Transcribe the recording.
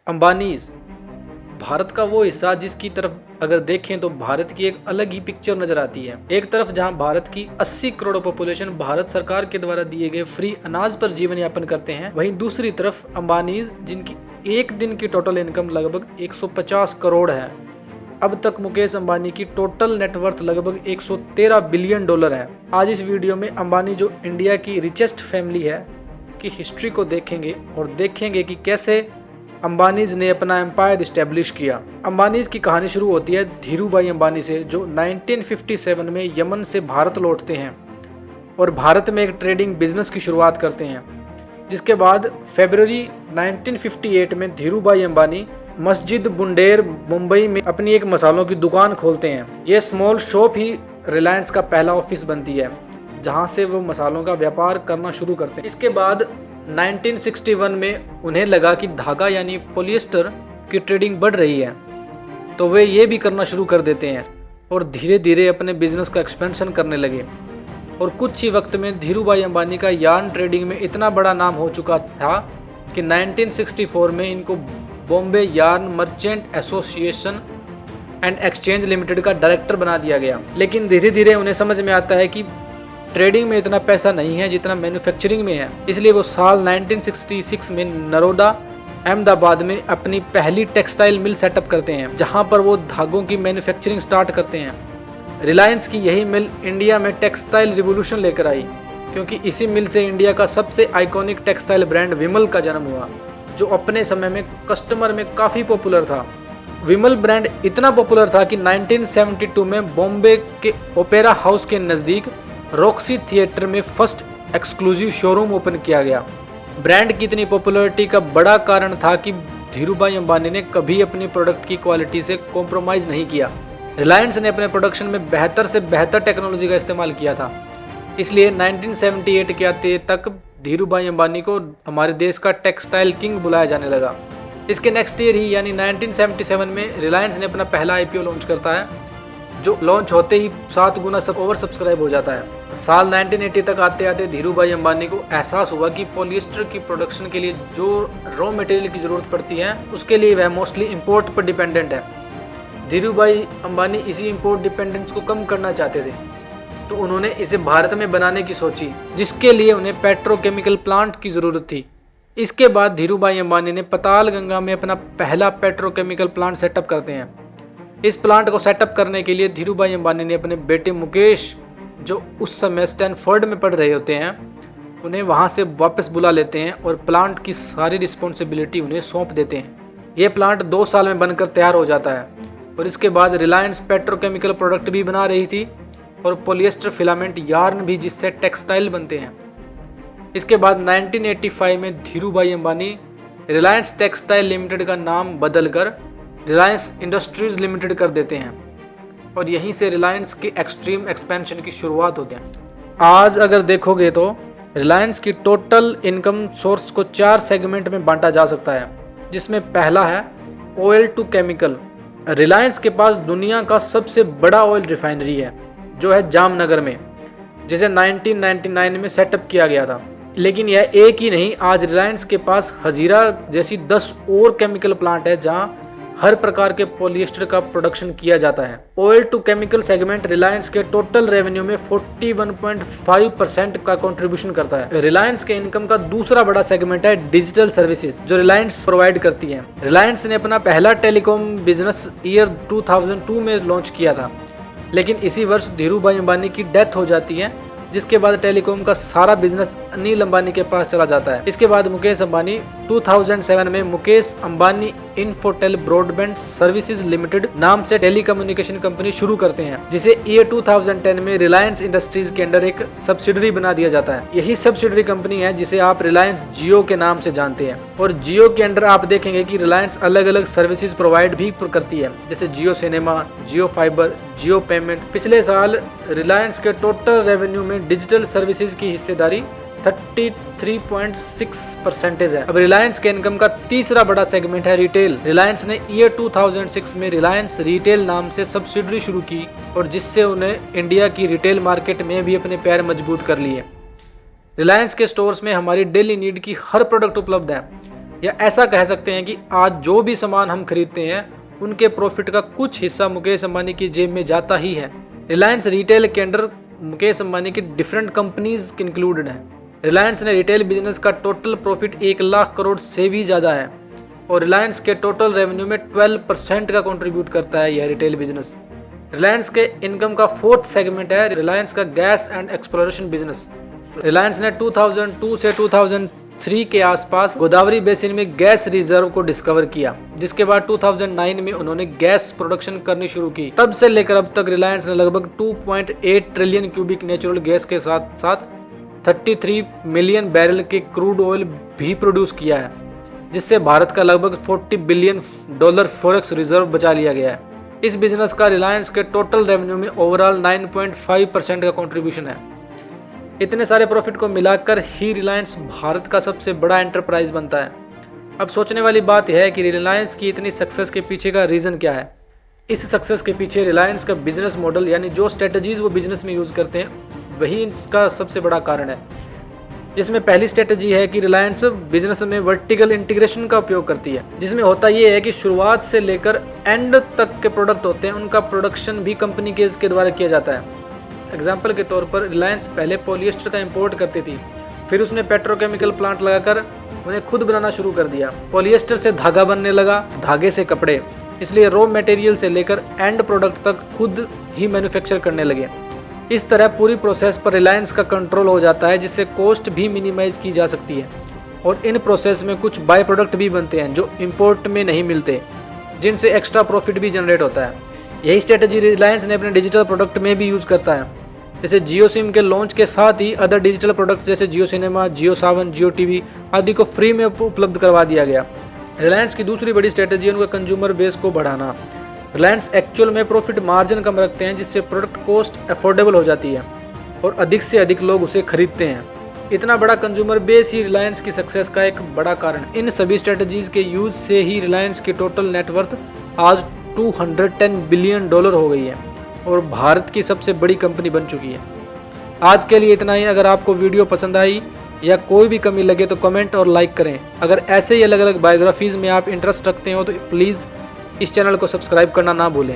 अंबानीज भारत का वो हिस्सा जिसकी तरफ अगर देखें तो भारत की एक अलग ही पिक्चर नजर आती है। एक तरफ जहां भारत की 80 करोड़ पॉपुलेशन भारत सरकार के द्वारा दिए गए फ्री अनाज पर जीवन यापन करते हैं, वहीं दूसरी तरफ अंबानीज जिनकी एक दिन की टोटल इनकम लगभग 150 करोड़ है। अब तक मुकेश अंबानी की टोटल नेटवर्थ लगभग 113 बिलियन डॉलर है। आज इस वीडियो में अंबानी जो इंडिया की रिचेस्ट फैमिली है की हिस्ट्री को देखेंगे और देखेंगे कि कैसे अंबानीज ने अपना एम्पायर इस्टेब्लिश किया। अंबानीज की कहानी शुरू होती है धीरूभाई अंबानी से, जो 1957 में यमन से भारत लौटते हैं और भारत में एक ट्रेडिंग बिजनेस की शुरुआत करते हैं। जिसके बाद फरवरी 1958 में धीरूभाई अंबानी मस्जिद बुंडेर मुंबई में अपनी एक मसालों की दुकान खोलते हैं। ये स्मॉल शॉप ही रिलायंस का पहला ऑफिस बनती है, जहां से वो मसालों का व्यापार करना शुरू करते हैं। इसके बाद 1961 में उन्हें लगा कि धागा यानी पॉलिएस्टर की ट्रेडिंग बढ़ रही है, तो वे ये भी करना शुरू कर देते हैं और धीरे धीरे अपने बिजनेस का एक्सपेंशन करने लगे। और कुछ ही वक्त में धीरूभाई अंबानी का यार्न ट्रेडिंग में इतना बड़ा नाम हो चुका था कि 1964 में इनको Bombay yarn merchant association and exchange limited का डायरेक्टर बना दिया गया। लेकिन धीरे धीरे उन्हें समझ में आता है कि ट्रेडिंग में इतना पैसा नहीं है जितना मैन्युफैक्चरिंग में है। इसलिए वो साल 1966 में नरोडा अहमदाबाद में अपनी पहली टेक्सटाइल मिल सेटअप करते हैं, जहां पर वो धागों की मैन्युफैक्चरिंग स्टार्ट करते हैं। रिलायंस की यही मिल इंडिया में टेक्सटाइल रिवोल्यूशन लेकर आई, क्योंकि इसी मिल से इंडिया का सबसे आइकॉनिक टेक्सटाइल ब्रांड विमल का जन्म हुआ, जो अपने समय में कस्टमर में काफ़ी पॉपुलर था। विमल ब्रांड इतना पॉपुलर था कि 1972 में बॉम्बे के ओपेरा हाउस के नज़दीक रॉक्सी थिएटर में फर्स्ट एक्सक्लूसिव शोरूम ओपन किया गया। ब्रांड की इतनी पॉपुलैरिटी का बड़ा कारण था कि धीरूभाई अंबानी ने कभी अपनी प्रोडक्ट की क्वालिटी से कॉम्प्रोमाइज़ नहीं किया। रिलायंस ने अपने प्रोडक्शन में बेहतर से बेहतर टेक्नोलॉजी का इस्तेमाल किया था। इसलिए 1978 के आते तक धीरूभाई अंबानी को हमारे देश का टेक्सटाइल किंग बुलाया जाने लगा। इसके नेक्स्ट ईयर ही यानी 1977 में रिलायंस ने अपना पहला IPO लॉन्च करता है, जो लॉन्च होते ही 7 गुना ओवर सब्सक्राइब हो जाता है। साल 1980 तक आते आते धीरूभाई अंबानी को एहसास हुआ कि पॉलिएस्टर की प्रोडक्शन के लिए जो रॉ मटेरियल की ज़रूरत पड़ती है उसके लिए वह मोस्टली इंपोर्ट पर डिपेंडेंट है। धीरूभाई अंबानी इसी इंपोर्ट डिपेंडेंस को कम करना चाहते थे, तो उन्होंने इसे भारत में बनाने की सोची, जिसके लिए उन्हें पेट्रोकेमिकल प्लांट की ज़रूरत थी। इसके बाद धीरूभाई अंबानी ने पताल गंगा में अपना पहला पेट्रोकेमिकल प्लांट सेटअप करते हैं। इस प्लांट को सेटअप करने के लिए धीरूभाई अंबानी ने अपने बेटे मुकेश, जो उस समय स्टैनफोर्ड में पढ़ रहे होते हैं, उन्हें वहां से वापस बुला लेते हैं और प्लांट की सारी रिस्पॉन्सिबिलिटी उन्हें सौंप देते हैं। ये प्लांट 2 साल में बनकर तैयार हो जाता है और इसके बाद रिलायंस पेट्रोकेमिकल प्रोडक्ट भी बना रही थी और पॉलिएस्टर फिलामेंट यार्न भी, जिससे टेक्सटाइल बनते हैं। इसके बाद 1985 में धीरूभाई अंबानी रिलायंस टेक्सटाइल लिमिटेड का नाम बदलकर रिलायंस इंडस्ट्रीज लिमिटेड कर देते हैं और यहीं से रिलायंस के एक्सट्रीम एक्सपेंशन की शुरुआत होते हैं। आज अगर देखोगे तो रिलायंस की टोटल इनकम सोर्स को 4 सेगमेंट में बांटा जा सकता है, जिसमें पहला है ऑयल टू केमिकल। रिलायंस के पास दुनिया का सबसे बड़ा ऑयल रिफाइनरी है, जो है जामनगर में, जिसे 1999 में सेटअप किया गया था। लेकिन यह एक ही नहीं, आज रिलायंस के पास हजीरा जैसी 10 और केमिकल प्लांट है, जहां हर प्रकार के पॉलिएस्टर का प्रोडक्शन किया जाता है। Oil to chemical segment Reliance के टोटल रेवेन्यू में 41.5% का कंट्रीब्यूशन करता है। रिलायंस के इनकम का दूसरा बड़ा सेगमेंट है डिजिटल सर्विसेज, जो रिलायंस प्रोवाइड करती है। रिलायंस ने अपना पहला टेलीकॉम बिजनेस ईयर 2002 में लॉन्च किया था, लेकिन इसी वर्ष धीरूभाई अंबानी की डेथ हो जाती है, जिसके बाद टेलीकॉम का सारा बिजनेस अनिल अंबानी के पास चला जाता है। इसके बाद मुकेश अंबानी 2007 में Mukesh Ambani Infotel broadband services limited नाम से टेलीकम्युनिकेशन कंपनी शुरू करते हैं, जिसे ईयर 2010 में रिलायंस इंडस्ट्रीज के अंडर एक सब्सिडरी बना दिया जाता है। यही सब्सिडरी कंपनी है जिसे आप रिलायंस जियो के नाम से जानते हैं। और जियो के अंडर आप देखेंगे कि रिलायंस अलग अलग सर्विसेज प्रोवाइड भी करती है, जैसे जियो सिनेमा, जियो फाइबर, जियो पेमेंट। पिछले साल रिलायंस के टोटल रेवेन्यू में डिजिटल सर्विसेज की हिस्सेदारी 33.6% है। अब रिलायंस के इनकम का तीसरा बड़ा सेगमेंट है रिटेल। रिलायंस ने ईयर 2006 में रिलायंस रिटेल नाम से सब्सिडरी शुरू की और जिससे उन्हें इंडिया की रिटेल मार्केट में भी अपने पैर मजबूत कर लिए। रिलायंस के स्टोर्स में हमारी डेली नीड की हर प्रोडक्ट उपलब्ध है। या ऐसा कह सकते हैं कि आज जो भी सामान हम खरीदते हैं उनके प्रॉफिट का कुछ हिस्सा मुकेश अंबानी की जेब में जाता ही है। रिलायंस रिटेल के अंडर मुकेश अंबानी की डिफरेंट कंपनीज इंक्लूडेड हैं। रिलायंस ने रिटेल बिजनेस का टोटल प्रॉफिट 1 लाख करोड़ से भी ज़्यादा है और रिलायंस के टोटल रेवेन्यू में 12% का कंट्रीब्यूट करता है यह रिटेल बिजनेस। रिलायंस के इनकम का 4th सेगमेंट है रिलायंस का gas and exploration business. Reliance ने 2002 से 2003 के आसपास गोदावरी बेसिन में गैस रिजर्व को डिस्कवर किया, जिसके बाद 2009 में उन्होंने गैस प्रोडक्शन करनी शुरू की। तब से लेकर अब तक रिलायंस ने लगभग 2.8 ट्रिलियन क्यूबिक नेचुरल गैस के साथ साथ 33 मिलियन बैरल के क्रूड ऑयल भी प्रोड्यूस किया है, जिससे भारत का लगभग $40 बिलियन फॉरेक्स रिजर्व बचा लिया गया है। इस बिजनेस का रिलायंस के टोटल रेवेन्यू में ओवरऑल 9.5% का कंट्रीब्यूशन है। इतने सारे प्रॉफिट को मिलाकर ही रिलायंस भारत का सबसे बड़ा एंटरप्राइज बनता है। अब सोचने वाली बात यह है कि रिलायंस की इतनी सक्सेस के पीछे का रीज़न क्या है। इस सक्सेस के पीछे रिलायंस का बिजनेस मॉडल यानी जो स्ट्रेटजीज वो बिजनेस में यूज़ करते हैं वही इसका सबसे बड़ा कारण है। जिसमें पहली स्ट्रेटजी है कि रिलायंस बिजनेस में वर्टिकल इंटीग्रेशन का उपयोग करती है, जिसमें होता ये है कि शुरुआत से लेकर एंड तक के प्रोडक्ट होते हैं उनका प्रोडक्शन भी कंपनी के द्वारा किया जाता है। एग्जाम्पल के तौर पर रिलायंस पहले पॉलिएस्टर का इंपोर्ट करती थी, फिर उसने पेट्रोकेमिकल प्लांट लगाकर उन्हें खुद बनाना शुरू कर दिया। पॉलिएस्टर से धागा बनने लगा, धागे से कपड़े, इसलिए रॉ मटेरियल से लेकर एंड प्रोडक्ट तक खुद ही मैन्युफैक्चर करने लगे। इस तरह पूरी प्रोसेस पर रिलायंस का कंट्रोल हो जाता है, जिससे कॉस्ट भी मिनिमाइज की जा सकती है और इन प्रोसेस में कुछ बाय प्रोडक्ट भी बनते हैं जो इंपोर्ट में नहीं मिलते, जिनसे एक्स्ट्रा प्रॉफिट भी जनरेट होता है। यही स्ट्रेटजी रिलायंस ने अपने डिजिटल प्रोडक्ट में भी यूज़ करता है। जैसे जियो सिम के लॉन्च के साथ ही अदर डिजिटल प्रोडक्ट जैसे जियो सिनेमा, जियो सावन, जियो टीवी आदि को फ्री में उपलब्ध करवा दिया गया। रिलायंस की दूसरी बड़ी स्ट्रेटजी है उनका कंज्यूमर बेस को बढ़ाना। रिलायंस एक्चुअल में प्रॉफिट मार्जिन कम रखते हैं, जिससे प्रोडक्ट कॉस्ट अफोर्डेबल हो जाती है और अधिक से अधिक लोग उसे खरीदते हैं। इतना बड़ा कंज्यूमर बेस ही रिलायंस की सक्सेस का एक बड़ा कारण है। इन सभी स्ट्रेटजीज के यूज से ही रिलायंस की टोटल नेटवर्थ आज $210 बिलियन हो गई है और भारत की सबसे बड़ी कंपनी बन चुकी है। आज के लिए इतना ही। अगर आपको वीडियो पसंद आई या कोई भी कमी लगे तो कमेंट और लाइक करें। अगर ऐसे ही अलग अलग बायोग्राफीज़ में आप इंटरेस्ट रखते हो तो प्लीज़ इस चैनल को सब्सक्राइब करना ना भूलें।